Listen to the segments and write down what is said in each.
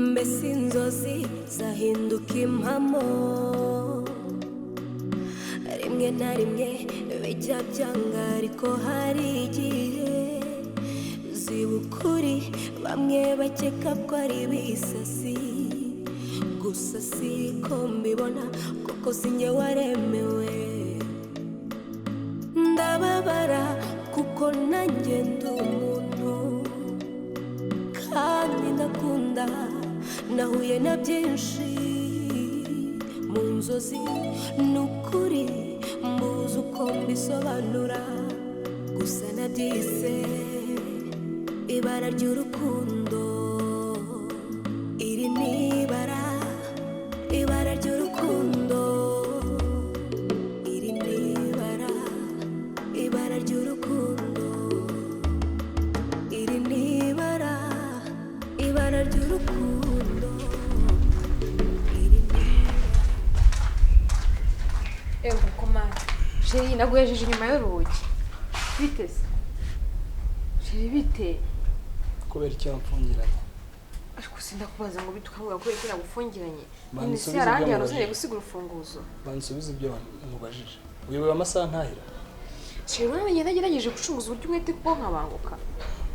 mbese inzozi zahinduka impamo rimwe na rimwe bijya byanga ariko hari igihe ziba ukuri bamwe bakeka ko ari ibisasi gusa siko mbibona kuko sinjye waremewe ndababara kuko nanjye ndi umuntu kandi ndakunda nahuye na byinshi mu nzozi n'ukuri mbuze uko mbisobanura gusa nabyise ibara ry'urukundo iri ni ibara ry'urukundo iri ni ibara ry'urukundo iri ni ibara ry'urukundo iri ni Ego komanda Sheri naguhejeje inyuma y'urugi biteze Sheri bite kubera icyo mfungiranye ariko sindakubaza ngo bitukamubwira ko yari nagufungiranye none se yarandi yarozanye gusiga urufunguzo bansubiza ibyo mubajije uyobewe amasaha ntahira Sheri uramenye nagerageje gucunguza uburyo umwete kuko nkabanguka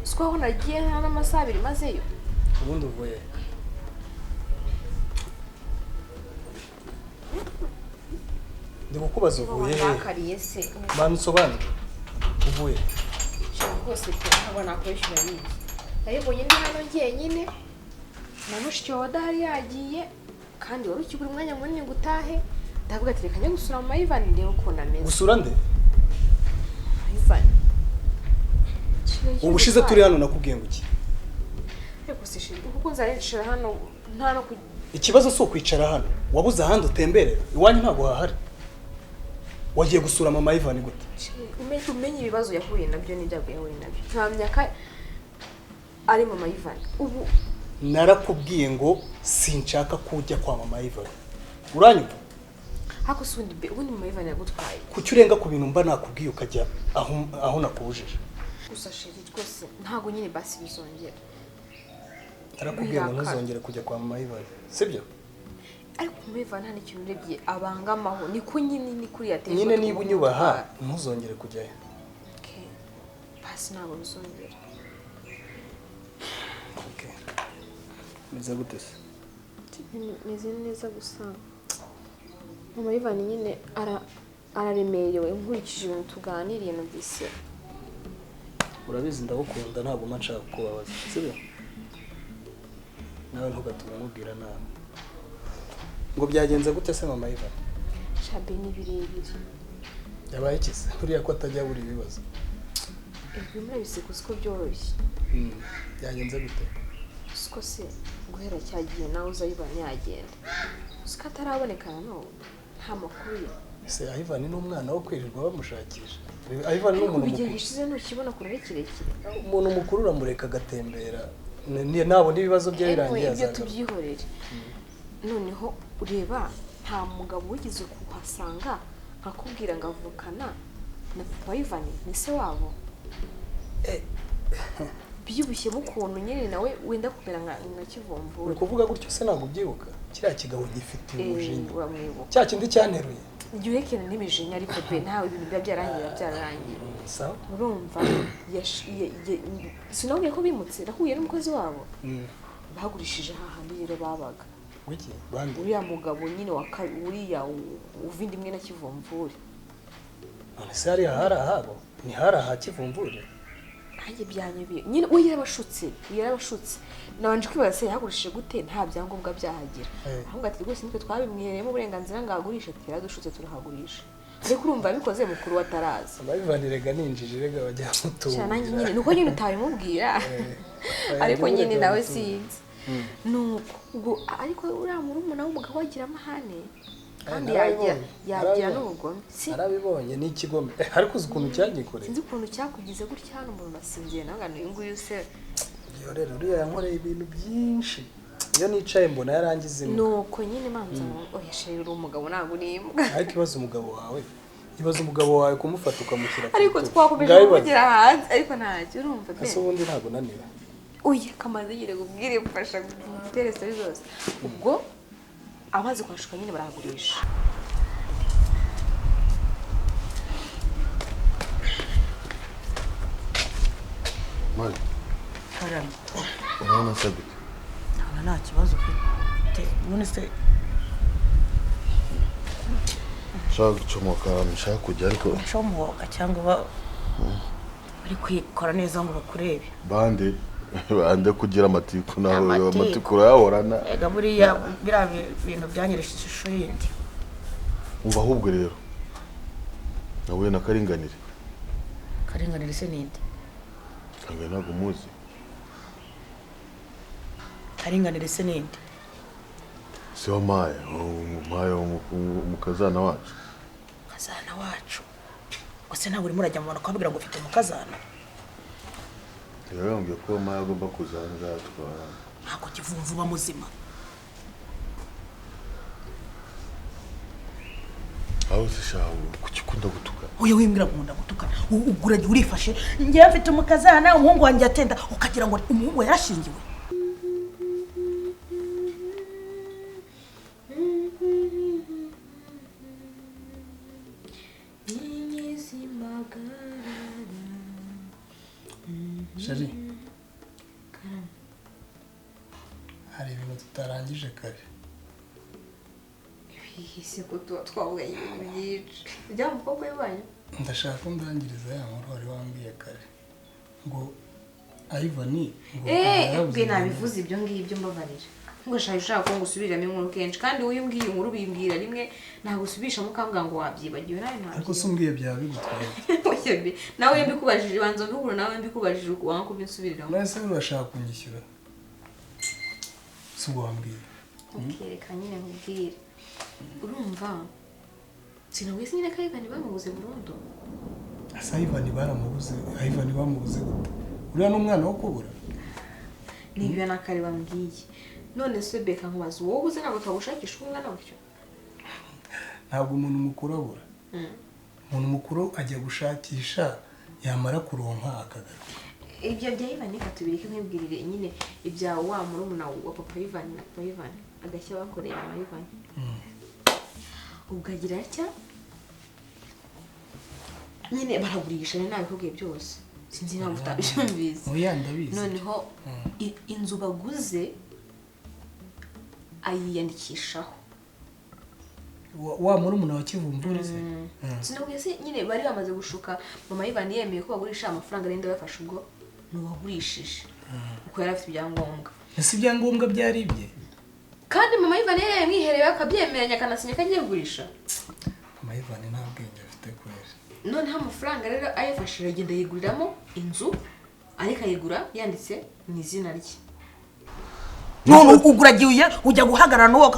siko aho nagiye nta n'amasaha abiri mazeyo ubundi uvuye ndi kukubaza uvuye bakariye se bansobanura uvuye Sheri rwose pe ntabwo nakwishyura bibi nayibonye ndi hano njyenyine na mushiki wawe adahari yagiye kandi wari ukigura umwanya munini ngo utahe ndavuga ati reka njye gusura mu mayivani ndebe ukuntu ameze gusura nde mayivani ubushize turi hano nakubwiye ngo iki ariko se Sheri kuko nzaricara hano nta no ikibazo si ukwicara hano wabuze ahandi utemberera iwanyu ntabwo hahari wagiye gusura mama Ivan gute umenye ibibazo yahuye nabyo n'ibyago yahuye nabyo ntamya ka ari mama Ivan ubu narakubwiye ngo sinshaka kujya kwa mama Ivan uranyumva hako sundi ubundi mama Ivan yagutwaye kuki urenga ku bintu mba nakubwiye ukajya aho nakubujije gusa Sheri rwose ntago nyine basi bizongera narakubwiye ngo ntuzongere kujya kwa mama Ivan sibyo ariko mama Ivan nta n'ikintu urebye abangamaho niko nyine ni kuri yateye nyine niba unyubaha ntuzongere kujyayo okay basi ntabwo bizongera okay meze gute se meze neza gusa mama Ivan nyine araremerewe nkurikije ibintu tuganiriye no dise urabizi ndagukunda ntabwo nshaka kubabaza sibyo nawe ntugatume mubwira nawe ngo byagenze gute se mama Ivan shabe ni birebire yabaye ikise uriya ko atajya buri bibazo muri bisiko siko byoroshye byagenze gute siko se guhera cyagiye nawe uza Ivan yagenda siko ataraboneka no nta makuru ye se Ivan ni umwana wo kwirirwa bamushakisha Ivan ni umuntu mukuru gishize ntukibona kure kirekire umuntu mukuru uramureka agatembera nabo n'ibibazo bye birangiye ibyo tubyihorere noneho ureba nta mugabo wigize kuhasanga akubwira ngo avukana na papa Ivan ni se wabo byubushye mukuntu nyine nawe wenda kumera nka kivomvura uri kuvuga gutyo se ntabwo byibuka kiriya kigabo gifite umujinya uramwibuka cya kindi cyanteruye yurekene n'imijinya ariko pe ntawe ibintu byarangiye sawa urumva sinabwiye ko bimutse nahuye n'umukozi wabo bagurishije hahandi rero babaga wiki bandi uriya mugabo nyine uriya uvindi imwe na kivomvure none se hari ahabo ni hari aha kivomvure nanjye byanyubiye nyine we yarabashutse nabanje kwibaza se yahagurishije gute nta byangombwa byahagira ahubwo ati rwose nitwe twabimwereyemo uburenganzira ngo ahagurishe ati yaradushutse turahagurisha ariko urumva bikoze mukuru wataraza ababivanirega ninjije rega bajya mutunga cyane nyine nuko nyine utabimubwira ariko nyine nawe sinzi nuko ariko uriya murumuna w'umugabo agira amahane kandi yagira n'ubugome arabibonye ni ikigome ariko uzi ukuntu cyagikoreye sinzi ukuntu cyakugize gutya hano umuntu asingiye nawe ngo uyu nguyu se iyo rero uriya yankoreye ibintu byinshi iyo nicaye mbona yarangize nuko nyine manza oya Sheri uri umugabo ntabwo nimbwa ariko ibaza umugabo wawe kumufata ukamushyira ariko twakomeje kugira hanze ariko ntacyo urumva ese ubundi ntabwo naniwe uye kamaze nyine kubwire mfasha gutere story zose ubwo amaze kwashuka nyine baragurisha Mali Karame urabona sabiti nta kibazo ufite none se nshaka gucomoka nshaka kujya ariko ucomoka cyangwa bari kwikora neza ngo bakurebe bande kugira amatiku nawe amatiku urayahorana ega buriya biriya bintu byanyeresha ishusho yindi umva ahubwo rero nawe nakaringanire karinganire se ninde kanga ntabwo umuzi karinganire se ninde si wamaye umukazana wacu kazana wacu ese ntabwo urimo urajya mu bantu ukabwira ngo ufite umukazana yarambwiye ko wamaye agomba kuzanga twara ntabwo kivumvu uba muzima aho zishawe kuki ukunda gutuka uyu wimbwira nkunda gutukana uguragiye urifashe njyewe mfite umukazana umuhungu wanjye atenda ukagira ngo umuhungu yarashingiwe Shari hari ibintu tutarangije kare isi ko twavuga ibintu byinshi bya mukobwa y'abanyu ndashaka ko ndangiriza ya nkuru wari wambwiye kare ngo Ivan bwe nabivuze ibyo ngibyo mbabarira ngo ushaka ko ngusubiramo inkuru kenshi kandi uyu mbwiye inkuru bimbwira rimwe ntabwo usubisha mukambwa ngo wabyibagiwe nawe ntabwo ariko se umbwiye byaba bigutwaye nawe mbikubajije banzo mbikura nawe mbikubajije wanga kubinsubiriraho nase urashaka kunyishyura si ubwo wambwiye ukereka nyine nkubwire urumva sinabwise nyine ko Ivan bamubuze burundu asa Ivan baramubuze Ivan bamubuze gute uriya n'umwana wo kubura nibyo nakare bambwiye none se beka nkubaza wowe uzi ntabwo twagushakisha umwana gutyo ntabwo umuntu mukuru abura umuntu mukuru ajya gushakisha yamara kuronka akagaruka ibyo bya Ivan katubiri ko nkibwirire nyine ibya wa murumuna wa papa Ivan na papa Ivan agashya bakoreye ama Ivan ugagira atya nyine baragurisha nawe kubwiye byose sinzi ntabwo utabyumvise ndabizi noneho inzu baguze ayiyandikishaho wa murumuna wa Kivumburi se sinabwiye se nyine bari bamaze gushuka mama Ivan yemeye ko bagurisha amafaranga arenda bafashe ubwo n'uwagurishije kuko yari afite ibyangombwa ese ibyangombwa byari ibye kandi mama Ivan yamwihereye akabyemeranya akanasinya kagiye kugurisha mama Ivan nta bwenge afite kwera noneho amafaranga rero ayafashe aragenda yiguriramo inzu ariko ayigura yanditse mu izina rye none uguragiye ujya guhagarara n'uwo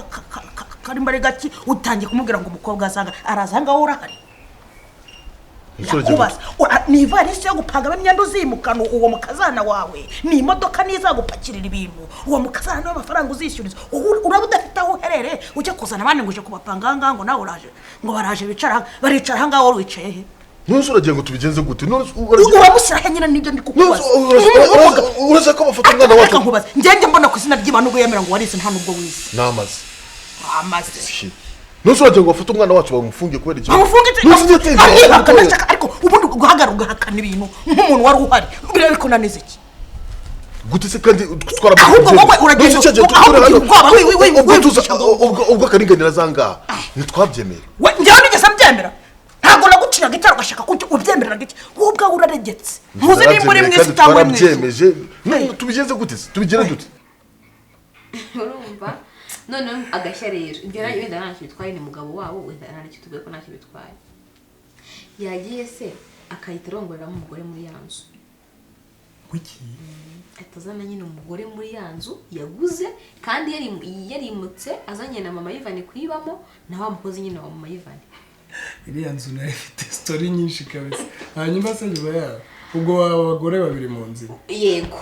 kari mbare gaki utangiye kumubwira ngo umukobwa azanga arazanga wowe urahari yakubaza ni ivarisi yo gupanga imyenda uzimukana uwo mukazana wawe ni imodoka nizagupakirira ibintu uwo mukazana niwe amafaranga uzishyuriza uraba udafite aho uherereye ujya kuzana abandi ngo uje kubapanga ahangaha ngo nawe uraje ngo baraje baricara ahangaha wowe wicaye he none uragira ngo tubigenze gute none uramushyira he nyine nibyo ndi kukubaza uraza ko bafata umwana wacu nkubaza njye mbona ku izina ry'Imana ubwo yemera ngo warize nta nubwo wize namaze none uragira ngo bafata umwana wacu bamufunge kubera iki bamufunge ariko ubundi guhagarara ugahakana ibintu nk'umuntu wari uhari ubira ariko naneze iki gute se kandi twara ahubwo wowe uragenda ubwo akaringanira zangaha ntitwabyemera njyewe nigeze mbyemera ntabwo naguciraga itara ugashaka ko ubyemerera gike wowe ubwawe uraregetse ntuzi nimba uri mwese cyangwa uri mwese tubigenze gute se tubigere dute urumva none agashya rero ibyo wenda ntacyo bitwaye ni mugabo wabo wenda ntacyo tuvuye ko ntacyo bitwaye yagiye se akahita arongoreramo umugore muri ya nzu wiki atazana nyine umugore muri ya nzu yaguze kandi yarimutse azanye na mama Ivan kuyibamo na wa mukozi nyine wa mama Ivan iriya nzu nayo ifite story nyinshi kabisa hanyuma se nyuma yaho ubwo abagore babiri mu nzira yego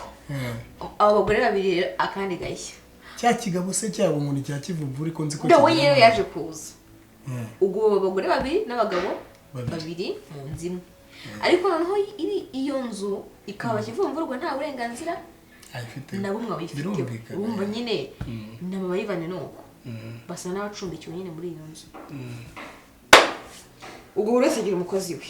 abo bagore babiri akandi gashya cya kigabo se cyabo umuntu cya Kivumburi ko nzi ko nawe rero yaje kuza ubwo abagore babiri n'abagabo babiri mu nzu imwe ariko noneho iyo nzu ikaba Kivumburi nta burenganzira ayifite nabo mwabifite urumva nyine nabo bayivane nuko basa n'abacumbikiwe nyine muri iyo nzu ubwo buri wese agira umukozi we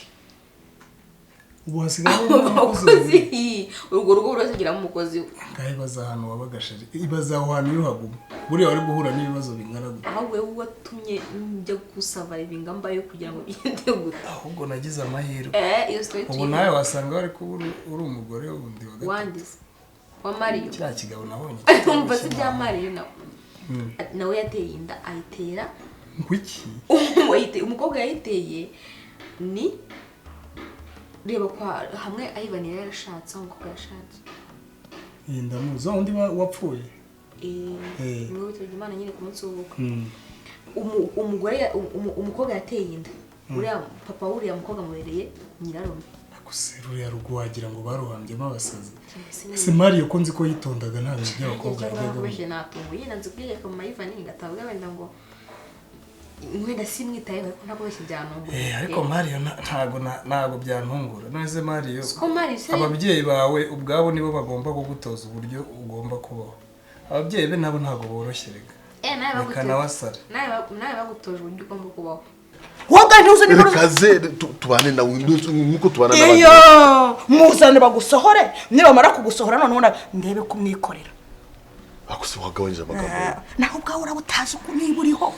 ubu hasigaye umukozi urwo rugo buri wese agira umukozi we ngahe baza ahantu wabagashije ibaza aho hantu yuhaguma buriya wari guhura n'ibibazo bingana gute aho wewe watumye njya gusavara ibingamba yo kugira ngo bigende gute ahubwo nagize amahirwe iyo story ubu nawe wasanga wari kuba uri umugore wundi wa gatatu wandise wa Mariyo kiriya kigabo nabonye umva si bya Mariyo nawe yateye inda ayitera ngwiki umukobwa yayiteye ni reba kwa hamwe ayibanira yarashatse umukobwa yashatse ndamuzi undi wapfuye niwe witabye Imana nyine ku munsi w'ubukwe umugore umukobwa yateye inda uriya papa wuriya mukobwa murereye nyirarume ruriya rugo wagira ngo baruhambyemo abasazi ese Mariyo ko nzi ko yitondaga nta bintu by'abakobwa yajyaga kubeshya natungo yina nzi kwiyeka mu mayivani ngatavuga wenda ngo mwenda simwitayeho ariko ntabwo beshya byanungura ariko Mariyo ntago byantungura none Mariyo ababyeyi bawe ubwabo nibo bagomba kugutoza uburyo ugomba kubaho ababyeyi be nabo ntago boroshye rega nawe bagutoje uburyo ugomba kubaho woga ntuzi ni kaze tubane na windows nkuko tubana n'abandi iyo muzane bagusohore nibamara kugusohora none ndebe kumwikorera akuse wagabanyije amagambo naho ubwawe urabutazi uko niba uriho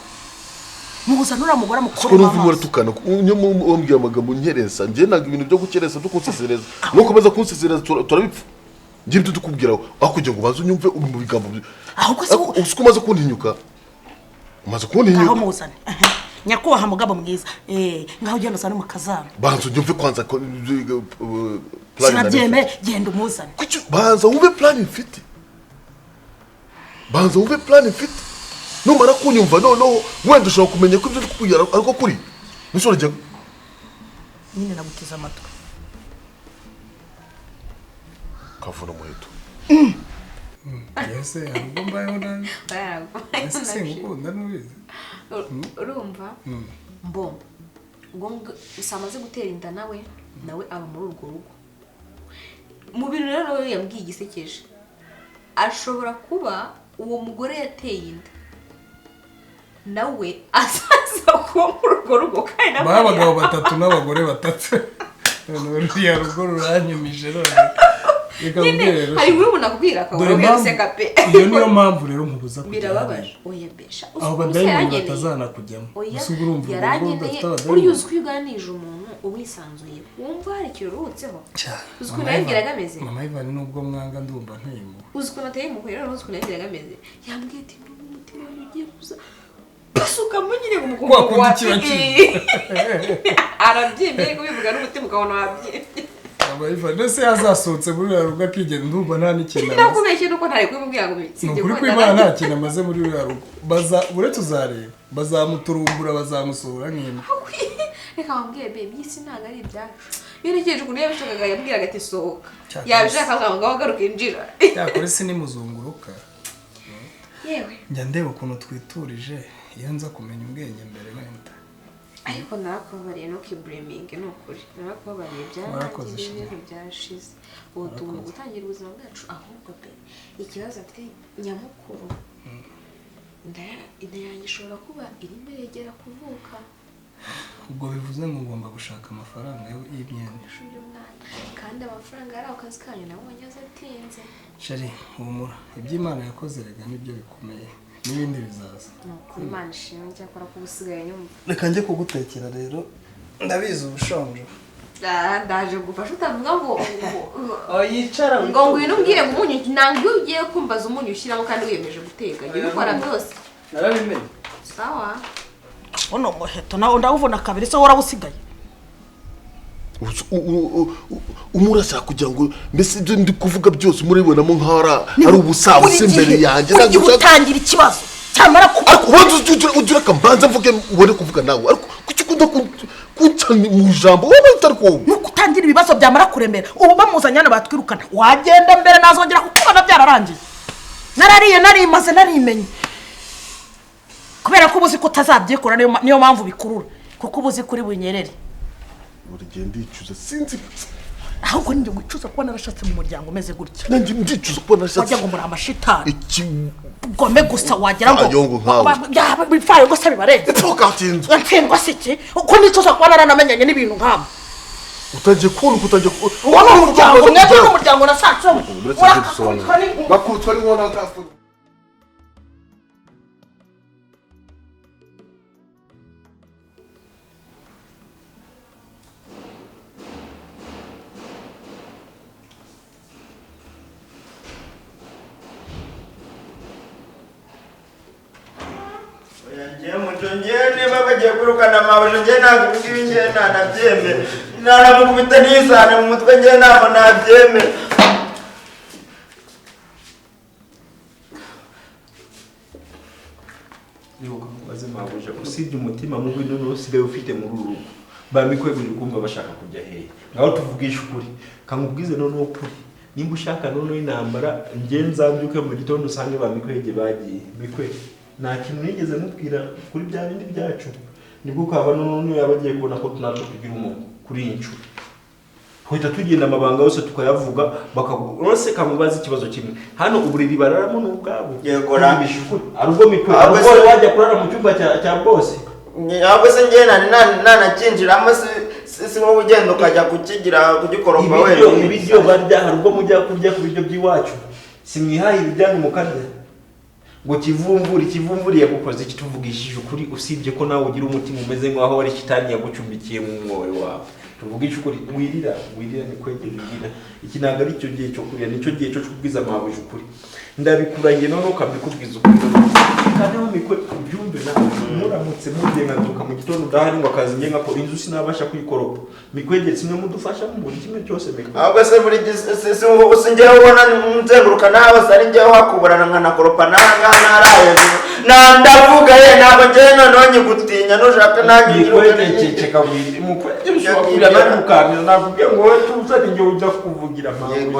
muzane uramugora mukuru ko numva uratukana nyo mumbwira amagambo nkereza nje naga ibintu byo gukereza dukunsesereza no komeza kunsesereza turabipfa ngira ibyo tukubwiraho akujya ngo baze unyumve uri mu bigambo ahubwo se usukumaze kuntinyuka umaze kuntinyuka aho muzane nyakubaha mugabo mwiza ngaho ugenda usane mu kazana banza unyumve kwanza plan sinabyeme genda umuzane banza wumve plan mfite numara kunyumva noneho wenda ushobora kumenya ko ibyo kubwira ariko kuri nishobora jya nyine naguteza amatwi kavuna muheto yese ahubwo mbayeho nabi ese singukunda nubizi urumva mbomba ngo usamaze gutera inda nawe aba muri urwo rugo mu bintu rero yambwiye igisekeje ashobora kuba uwo mugore yateye inda nawe azaza kuba muri urwo rugo kandi abagabo batatu n'abagore batatu ruriya rugo ruranyumije none hari umuntu nakubwira akabura guseka pe iyo niyo mpamvu rero nkubuza kujya birababaje oya besha aho badayimoni batazana kujyamo yaranyemeye uri uzwi uganije umuntu uwisanzuye wumva hari kirurutseho uzwi nabwiraga ameze mama Ivan nubwo mwanga ndumva ntimo uzwi nateye mu kwera uzwi nabwiraga ameze yambwiye ati umutima wanjye ugiye kuza pasuka munyine ngo mukumva wati arabyemeye kubivuga n'umutima ukabona wabyemeye ndetse yazasohotse muri uriya rugo akigenda ndumva nta n'ikintu amaze nakubeshye nuko ntari kubimubwira ngo sibye ko Imana nta kintu amaze muri uriya rugo uretse uzareba bazamuturumbura bazamusohora nk'imwe reka wambwiye baby isi ntabwo ari ibyacu iyo ntegereje ukuntu yabishakaga yambwiraga ati sohoka yabishaka ngo agaruke injira yakora isi nimuzunguruka yewe njya ndeba ukuntu twiturije iyo nza kumenya ubwenge mbere wenda ariko narakubabariye no kibreminge ni ukuri narakubabariye byarangiye ibintu byashize ubu tugomba gutangira ubuzima bwacu ahubwo pe ikibazo afite nyamukuru inda yanjye ishobora kuba irimo iregera kuvuka ubwo bivuze ngo ugomba gushaka amafaranga y'imyenda kandi amafaranga ari ako kazi kanyu nabonye azatinze shari humura iby'Imana yakoze rega nibyo bikomeye n'ibindi bizaza nukuri Imana ishimwe cyakora ko usigaye nyumva reka njye kugutekera rero ndabizi ubushonje ndaje gufasha utavuga ngo yicara ngo ngwino umbwire ngo umunyu ntabwo ugiye kumbaza umunyu ushyiramo kandi wiyemeje guteka njye bikora byose narabimenye sawa ono muheto nawe ndawuvuna kabiri se warabusigaye umurasa kugira ngo mbese ibyo ndi kuvuga byose muribonamo nk'ara ari ubusabusa imbere yanjye ntabwo gutangira ikibazo cyamara kuba ariko ugira akambanza mvuge ubone kuvuga nawe ariko kuki ukunda kuncana mu ijambo wowe utari ko nuko utangira ibibazo byamara kuremera ubu bamuzanye hano batwirukana wagenda mbere nazongera kukubona byararangiye narimaze narimenye kubera ko ubuzi ko utazabyikora niyo mpamvu bikurura kuko ubuzi kuri bunyerere urigenda yicuza sinzi ahubwo njye wicuza kuba narashatse mu muryango umeze gutya nanjye ndicuza kuba narashatse wajya ngo muri amashitani iki gome gusa wagira ngo ayongo nkawe yaba bifaye ngo se bibarenze ntukatinze yatsindwa se iki uko nicuza kuba naranamenyanye n'ibintu nk'abo utangiye kubona utangiye uwo ni umuryango mwebwe n'umuryango nasatsemo bakutwa ari nkona kafu niba bagiye kwirukana amabuye njye ntabwo ibingibi njye ntanabyemera ntanamukubita n'isahane mu mutwe njye ntabwo nabyemera nibuka mubaze mabuja usibye umutima mubi none usigaye ufite muri uru rugo bamikweguje kumva bashaka kujya hehe ngaho tuvugishe ukuri kamubwize none ukuri nimba ushaka none intambara njye nzabyuke mu gitondo usange bamikwege bagiye mikwe nta kintu nigeze mubwira kuri bya bindi byacu nibwo ukaba none yabagiye kubona ko tunatwe tugira umuntu kuri iyi nshuro twita tugenda amabanga yose tukayavuga bakagurose kamubaza ikibazo kimwe hano uburiri bararamo n'ubwabo yego nabishe ukuri arubwo mikwe arubwo wajya kurara mu cyumba cya boss ahubwo se njye nanakinjiramo si wowe ugenda ukajya kugikoropa wenyine ibiryo barya hari ubwo mujya kurya ku biryo by'iwacu simwihahira ibyanyu mukarya ngo kivumburiye gukoza iki tuvugishije ukuri usibye ko nawe ugira umutima umeze nk'aho wari kitani yagucumbikiye mu mwoyo wawe tuvugishe ukuri wirira Mikwejye wirira iki ntabwo ari cyo gihe cyo kurya nicyo gihe cyo kubwiza amabuje ukuri ndabikurangiye none ukabikubwiza ukuri kandi aho Mikwe ubyumve nawe muramutse mugiye nkazuka mu gitondo udahari ngo akazi nge ngakora inzu sinabasha kuyikoropa Mikwejye simwe mudufasha mu buri kimwe cyose Mikwe ahubwo se buri si njyewe ubona nzenguruka nawe se ari njyewe wakuburana nkanakoropa nangaha naraye ndavuga ye ntabwo njyewe noneho nyigutinya nushaka nanjye Mikwejye ceceka wiri Mikwejye bishobora nari mukamira nakubwiye ngo wowe tuzane njye ujya kuvugira amabuye yego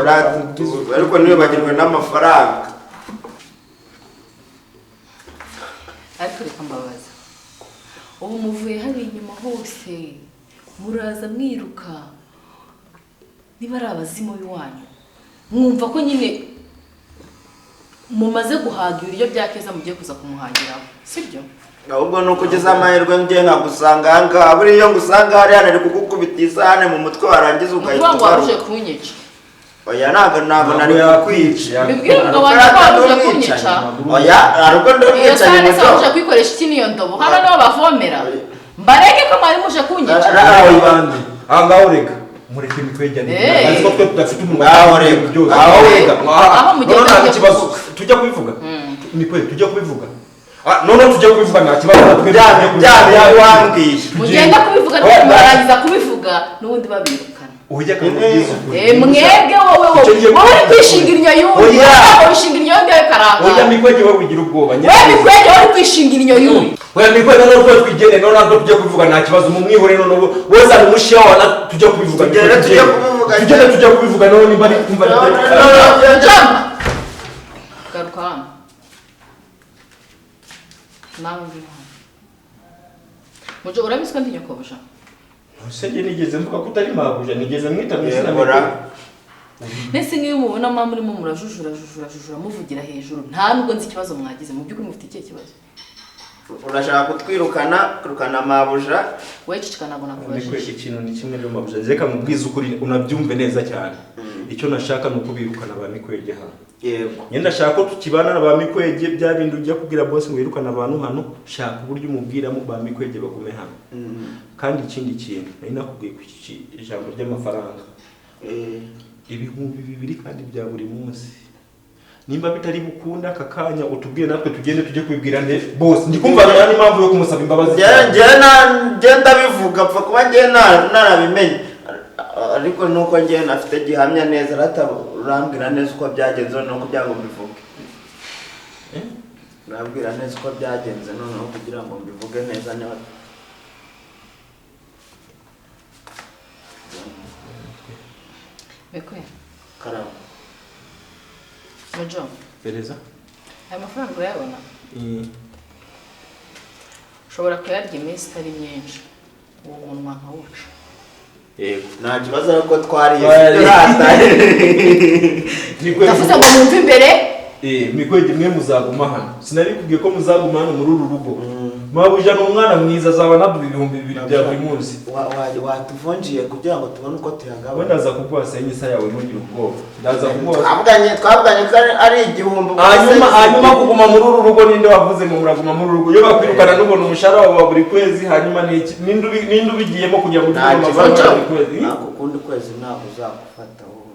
ariko ntibibagirwe n'amafaranga ariko reka mbabaza ubu muvuye hari inyuma hose muraza mwiruka niba ari abazimu b'iwanyu mwumva ko nyine mumaze guhaga ibiryo bya Keza mugiye kuza kumuhangiraho sibyo ahubwo nuko ugeze amahirwe njye nkagusanga ahangaha buriya iyo ngusanga hariya nari kugukubita isahane mu mutwe warangiza ugahita uvuga ngo waruje kunyica oya ntabwo nari kukwica bibwira ngo wanjye ko waruje kunyica oya ariko iyo sahane se waruje kwikoresha iki niyo ndobo hano niho bavomera mbareke ko mwari muje kunyica ahangaho reka mureke Mikwejye neza ko twe tudafite umuntu aho reka aho mugenda ikibazo tujya kubivuga Mikwejye tujya kubivuga none tujya kubivuga nta kibazo natwe wambwiye mugenda kubivuga murangiza kubivuga n'ubundi babirukana ujya kumubwiza mwebwe wowe uri kwishingira inyo y'undi wowe wishingira inyo y'undi yawe karanga oya Mikwejye wowe ugira ubwoba wowe Mikwejye uri kwishingira inyo y'undi oya Mikwejye none twe twigende none natwe tujya kubivuga nta kibazo mu mwihore none wowe zana umushiya wawe tujya kubivuga tujya kubivuga none nimba ari kumva garuka hano nawe ngwino hano Mujo urabizi ko ndi nyakobusha Usenge nigeze mvuga ko utari mabuja nigeze mwita mu izina Mikwe nese nk'iyo mubona mama urimo murajujura muvugira hejuru nta nubwo nzi ikibazo mwagize mu by'ukuri mufite ikihe kibazo urashaka kutwirukana mabuja wowe cicika ntabwo nakubajije Mikwe ikintu ni kimwe ryo mabuja reka mubwize ukuri unabyumve neza cyane icyo nashaka nuko birukana ba Mikwejye hano yego nyenda shaka ko tukibana na ba Mikwejye bya bindi ujya kubwira boss ngo wirukana abantu hano shaka uburyo umubwiramo ba Mikwejye bagume hano kandi ikindi kintu nari nakubwiye ku ijambo ry'amafaranga ibihumbi 2 kandi bya buri munsi nimba bitari bukunda akakanya utubwiye natwe tugende tujye kwibwira nde boss ndikumva nani impamvu yo kumusaba imbabazi genda bivuga pfa kuba ngiye narabimenye ariko nuko ngiye nafite gihamya neza urambwira neza uko byagenze no kugira ngo mbivuge urambwira neza uko byagenze noneho kugira ngo mbivuge neza nyine Mikwe karamo Mujomba pereza aya mafaranga urayabona ushobora kuyarya iminsi itari myinshi uwo munwa nkawuca yego nta kibazo ariko twariye ndavuze ngo mwumve imbere Mikwejye mwe muzaguma hano sinabikubwiye ko muzaguma hano muri uru rugo mabuja n'umwana mwiza azaba naduha 2,000 bya buri munsi watuvunjiye kugira ngo tubone uko tuyagaba we ndaza kuguha senyisa yawe ntugire ubwoba ndaza kuguha twavuganye ko ari 1,000 hanyuma kuguma muri uru rugo ninde wavuze ngo muraguma muri uru rugo iyo bakwirukana n'ubona umushahara wawe wa buri kwezi hanyuma ninde ubigiyemo kugira ngo ugire amafaranga ya buri kwezi nako kundi kwezi ntabwo uzagufata wowe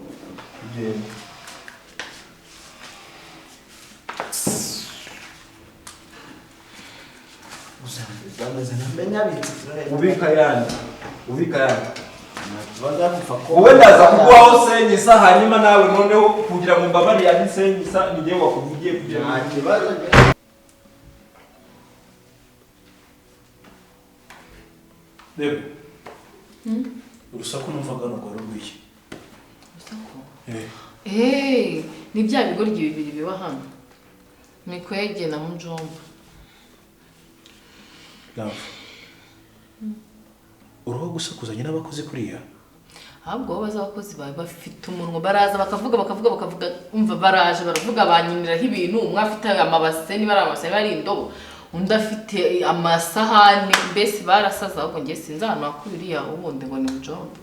ubika yandi wowe ndaza kuguhaho senyisa hanyuma nawe noneho kugira ngo mbabare ya senyisa nigiye wakuvugiye kugira ngo kibazo Bebe urusaku numvaga n'urwo rw'iki ni bya bigoryi bibiri biba hano Mikwejye na Mujomba uruho gusakuzanya n'abakozi kuriya ahubwo bo bazabakozi bawe bafite umunwa baraza bakavuga umva baraje baravuga banyiniraho ibintu umwe afite amabase niba ari amabase niba ari indobo undi afite amasahani mbese barasaza ahubwo ngiye sinzi ahantu hakuriya ubundi ngo ni Mujomba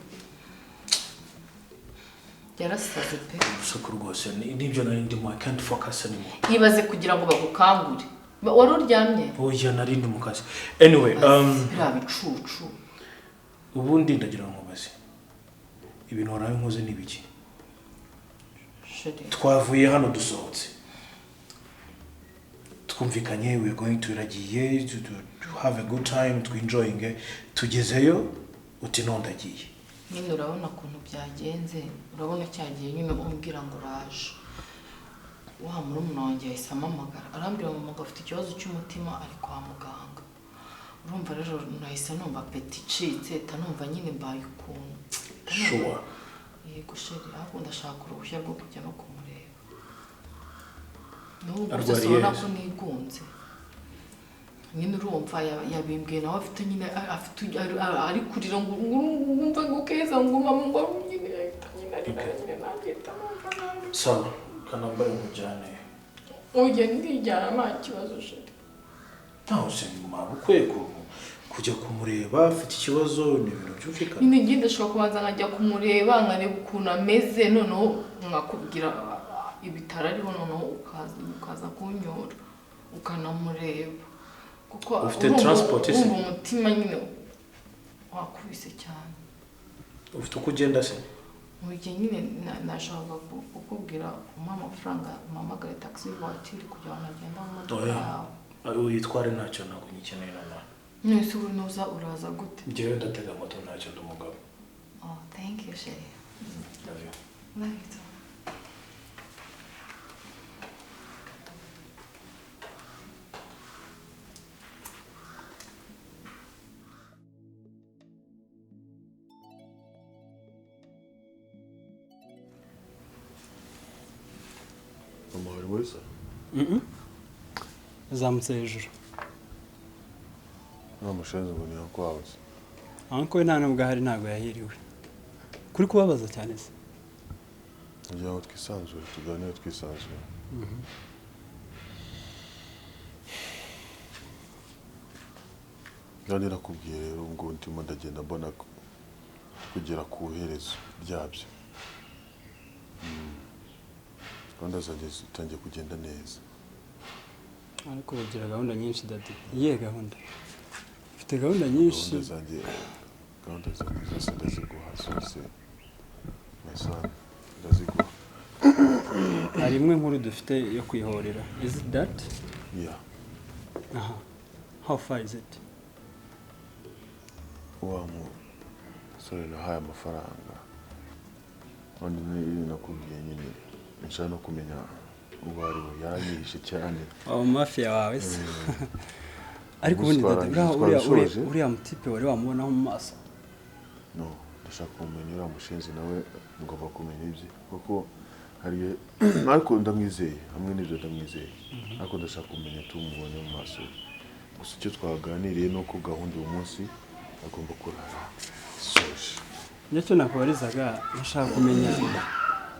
yarasaze pe urusaku rwose nibyo nari ndimo I can't focus anymore ibaze kugira ngo bagukangure wari uryamye oya nari ndi mu kazi anyway biriya bicucu ubundi ndagira ngo mubaze ibintu waraye nkoze n'ibiki twavuye hano dusohotse twumvikanye we going to iragiye to have a good time to enjoying tugezeyo uti nondagiye nyine urabona ukuntu byagenze urabona cyagiye nyine umbwira ngo uraje wa murumuna wanjye yahise amamagara arambwira ngo mugabo afite ikibazo cy'umutima ari kwa muganga urumva rero nahise numva peti icitse numva nyine mbaye ukuntu sure yego sheri ahubwo ndashaka uruhushya rwo kujya no kumureba n'ubu uzasubona ko nigunze nyine urumva yabimbwiye nawe afite nyine ari kurira ngo wumva ngo Keza ngo mama ngo nyine ahita nyine arira nyine nagita sawa kanambare mujyane ujye ndijyana nta kibazo sheri ntaho se mama ukwego kujya kumureba afite ikibazo ni ibintu byumvikana nyine ngiye ndashobora kubanza nkajya kumureba nkareba ukuntu ameze noneho nkakubwira ibitaro ariho noneho ukaza kunyura ukanamureba kuko ufite transport se umutima nyine wakubise cyane ufite uko ugenda se mugihe nyine nashaka kukubwira umpa amafaranga umpamagare taxi voiture kugira ngo nagenda mu modoka yawe uyitware ntacyo ntabwo nyikeneye nonaha nese ubu uraza gute njyewe ndatega moto ntacyo ndi umugabo thank you sheri love you too amahoro muri sa zamutse hejuru nta mushenzi ngo niyo kwabuze ariko we nta nubwo ahari ntabwo yahiriwe kuri kubabaza cyane se kugira ngo twisanzure tuganire twisanzure kandi nakubwiye rero ngo ndimo ndagenda mbona kugera ku iherezo ryabyo gahunda zanjye zitangiye kugenda neza ariko ugira gahunda nyinshi dadi iyihe gahunda ufite gahunda nyinshi gahunda zanjye zose ndaziguha zose masana ndaziguha hari imwe nkuru dufite yo kwihorera is it that yeah aha how far is it sorry nahaye amafaranga kandi nakubwiye nyine nshaka no kumenya uwo ari we yaranyihishe cyane mafiya wawe se ariko ubundi uriya mutipe wari wamubonaho mu maso no ndashaka kumenya uriya mushenzi nawe ngomba kumenya ibye kuko hari ariko ndamwizeye hamwe n'ibyo ndamwizeye ariko ndashaka kumenya tumubonye mu maso gusa icyo twaganiriye ni uko gahunda uyu munsi agomba kurara soje nicyo nakubarizaga nashaka kumenya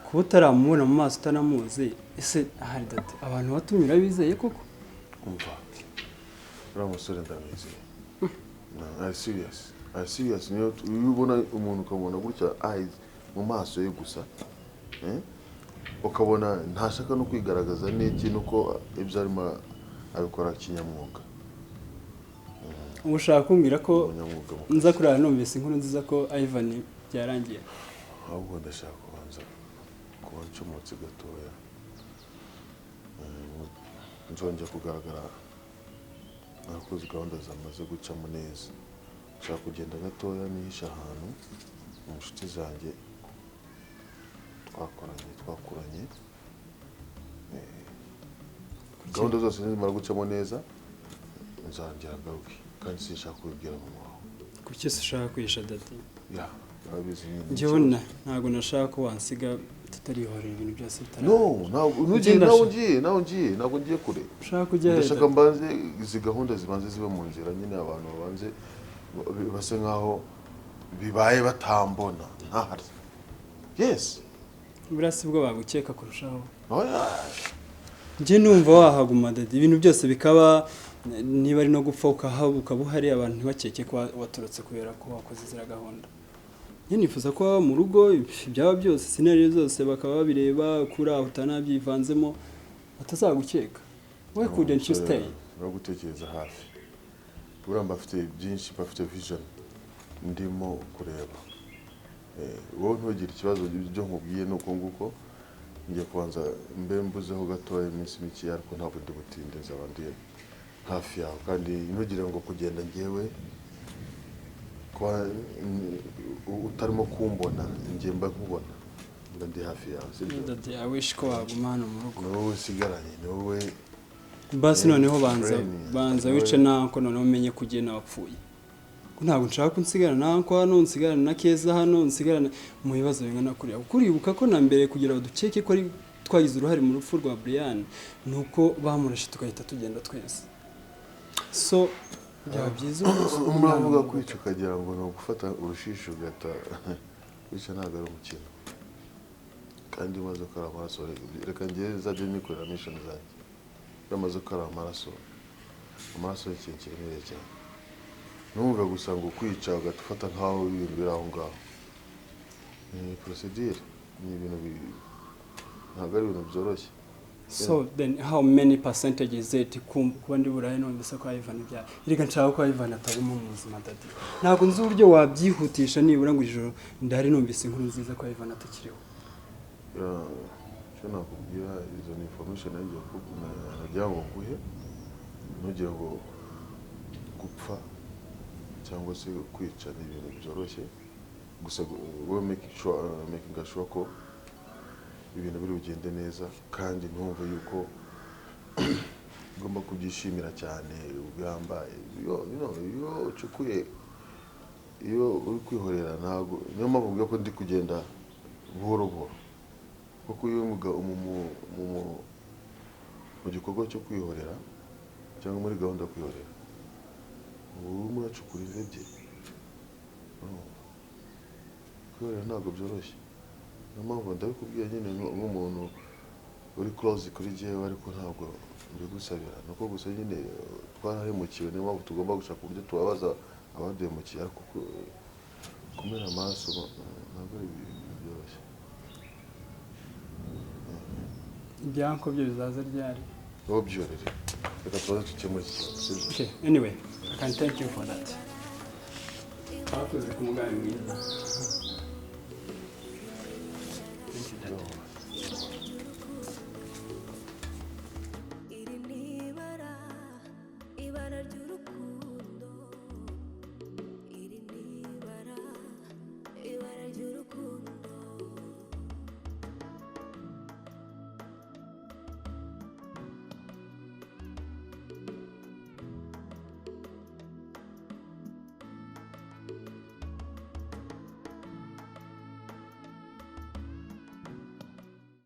kuba utaramubona mu maso utanamuzi ese ahari dati abantu batumye urabizeye koko umva uriya musore ndamwizeye ari serious niyo ubona umuntu ukabona gutya eyes mu maso ye gusa ukabona ntashaka no kwigaragaza n'ikintu ko ibyo arimo abikora kinyamwuga ushaka kumbwira ko nza kurara numvise inkuru nziza ko Ivan byarangiye ahubwo ndashaka kubanza kuba ncomotse gatoya nzongera kugaragara nakoze gahunda zamaze gucamo neza nshaka kugenda gatoya nihisha ahantu mu nshuti zanjye twakuranye gahunda zose nizimara gucamo neza nzongera ngaruke kandi sinshaka kubibwira mama wawe kuki se ushaka kwisha dati urabizi nyine njyewe ntabwo nashaka ko wansiga tutarihorera ibintu byose ntabwo ngiye kure ushaka kujya ndashaka mbanze izi gahunda zibanze zibe mu nzira nyine abantu babanze base nkaho bibaye batambona ntahari yes burasi bwo bagukeka kurushaho njye numva wahaguma dadi ibintu byose bikaba niba ari no gupfa ukaba uhari abantu ntibakeke ko waturutse kubera ko wakoze izira gahunda njye nifuza ko mu rugo byaba byose sinariyo zose bakaba babireba kuri aho utanabyivanzemo batazagukeka we couldn't you stay no gutekereza hafi uramba afite byinshi bafite vision ndimo kureba wowe ntugire ikibazo byo nkubwiye nuko nguko ngiye kubanza mbe mbuzeho gatoya iminsi mike ariko ntabwo ndi butindeze abandi hafi yawe kandi ntugire ngo kugenda ngewe kwa utarimo kumbona ngiye mba nkubona ndi hafi yawe dadi I wish ko waguma hano mu rugo wowe usigaranye ni wowe basi noneho banza wice nako noneho umenye kugena wapfuye ntabwo nshaka kunsigara nako hano nsigarana na Keza hano nsigarana mu bibazo bingana kuriya kuribuka ko na mbere kugira ngo duceke ko ari twagize uruhare mu rupfu rwa Brian nuko bamurashe tukahita tugenda twese so byaba byiza umuravuga kwica ukagira ngo ni ugufata urushisho ugata kwica ntabwo ari umukino kandi maze ukara amaraso reka njye zajya nikorera mission zanjye bamaze ukara amaraso y'ikintu kiremereye cyane numva gusa ngo kwica ugatufata nkaho ibintu biri aho ngaho ni procedure ni ibintu ntabwo ari ibintu byoroshye so then how many percentage is it kuba ndi burayi none se ko Ivan bya reka nshaka ko Ivan ataguma mu buzima dadi ntabwo nzi uburyo wabyihutisha nibura ngo ijoro ndari numvise inkuru nziza ko Ivan atakiriho cyo nakubwira izo ni information nagiye nagira ngo nguhe ntugire ngo gupfa cyangwa se kwica ni ibintu byoroshye gusa wowe making sure ko ibintu biri bugende neza kandi ntumve yuko ugomba kubyishimira cyane ugambaye iyo ucukuye iyo uri kwihorera ntabwo niyo mpamvu mvuga ko ndi kugenda buhoro buhoro kuko iyo mu gikorwa cyo kwihorera cyangwa muri gahunda yo kwihorera ubu muracukura intege kwihorera ntabwo byoroshye niyo mpamvu ndabikubwiye nyine nk'umuntu uri close kuri jyewe ariko ntabwo mbigusabira nuko gusa nyine twarahemukiwe niyo mpamvu tugomba gushaka uburyo tubabaza abaduhemukiye ariko kumena amaraso ntabwo ari ibintu byoroshye ibyanko byo bizaza ryari wowe byorere reka tubaze tukemura iki kibazo okay anyway I can thank you for that twakoze ku mugambi mwiza